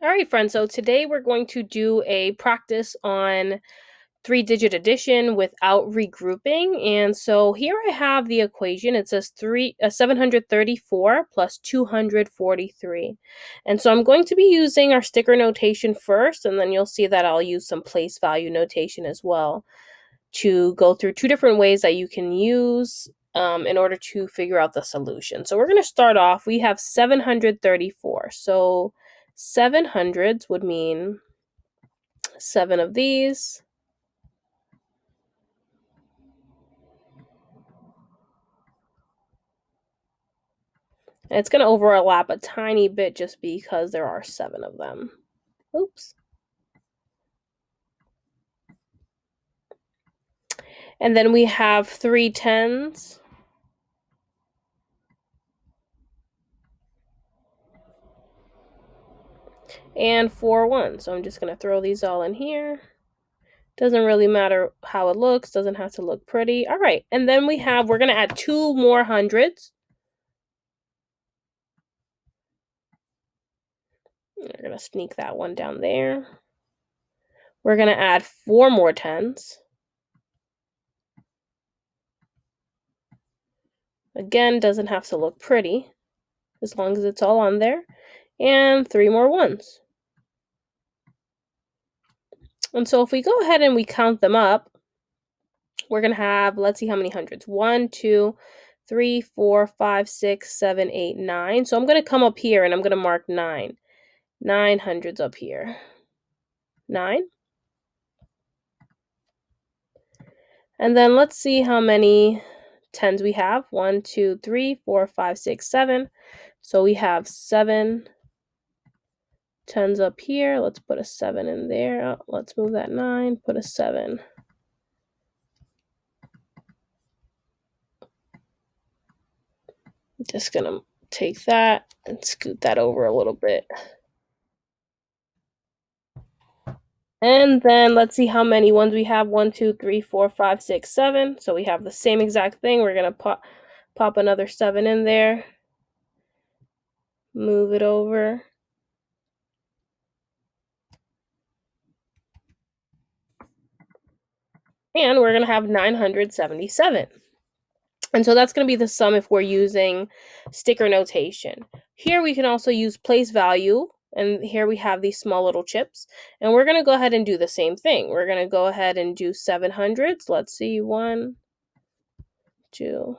All right, friends. So today we're going to do a practice on three-digit addition without regrouping. And so here I have the equation. It says 734 plus 243. And so I'm going to be using our sticker notation first, and then you'll see that I'll use some place value notation as well to go through two different ways that you can use in order to figure out the solution. So we're going to start off. We have 734. So 700s would mean 7 of these. And it's going to overlap a tiny bit just because there are 7 of them. Oops. And then we have 3 10s. And 4 1s. So I'm just going to throw these all in here. Doesn't really matter how it looks. Doesn't have to look pretty. All right. And then we're going to add 2 more hundreds. We're going to sneak that one down there. We're going to add 4 more 10s. Again, doesn't have to look pretty as long as it's all on there. And 3 more 1s. And so if we go ahead and we count them up, we're going to have, let's see how many hundreds. 1, 2, 3, 4, 5, 6, 7, 8, 9. So I'm going to come up here and I'm going to mark 9. 9 hundreds up here. 9. And then let's see how many 10s we have. 1, 2, 3, 4, 5, 6, 7. So we have 7 10s up here. Let's put a 7 in there. Oh, let's move that 9, put a 7. Just going to take that and scoot that over a little bit. And then let's see how many ones we have. 1, 2, 3, 4, 5, 6, 7. So we have the same exact thing. We're going to pop another 7 in there. Move it over. And we're going to have 977. And so that's going to be the sum if we're using sticker notation. Here we can also use place value. And here we have these small little chips. And we're going to go ahead and do the same thing. We're going to go ahead and do 700s. Let's see. 1, 2,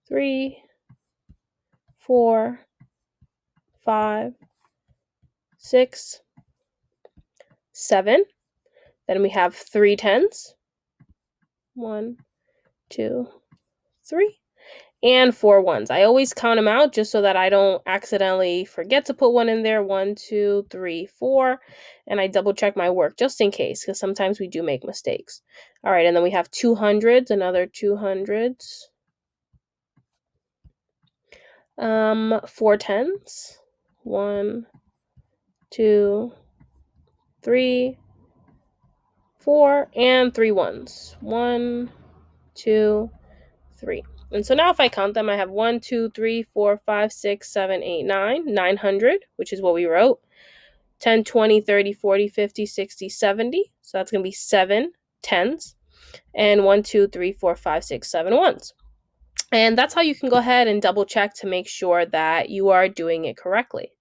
3, 4, 5, 6, 7. Then we have 3 10s. 1, 2, 3. And 4 1s. I always count them out just so that I don't accidentally forget to put one in there. 1, 2, 3, 4. And I double check my work just in case, because sometimes we do make mistakes. All right, and then we have 200s, another 200s. 4 10s. 1, 2, 3, 4, and 3 1s. 1, 2, 3. And so now if I count them, I have 1, 2, 3, 4, 5, 6, 7, 8, 9, 900, which is what we wrote. 10, 20, 30, 40, 50, 60, 70. So that's going to be 7 10s. And 1, 2, 3, 4, 5, 6, 7 1s. And that's how you can go ahead and double check to make sure that you are doing it correctly.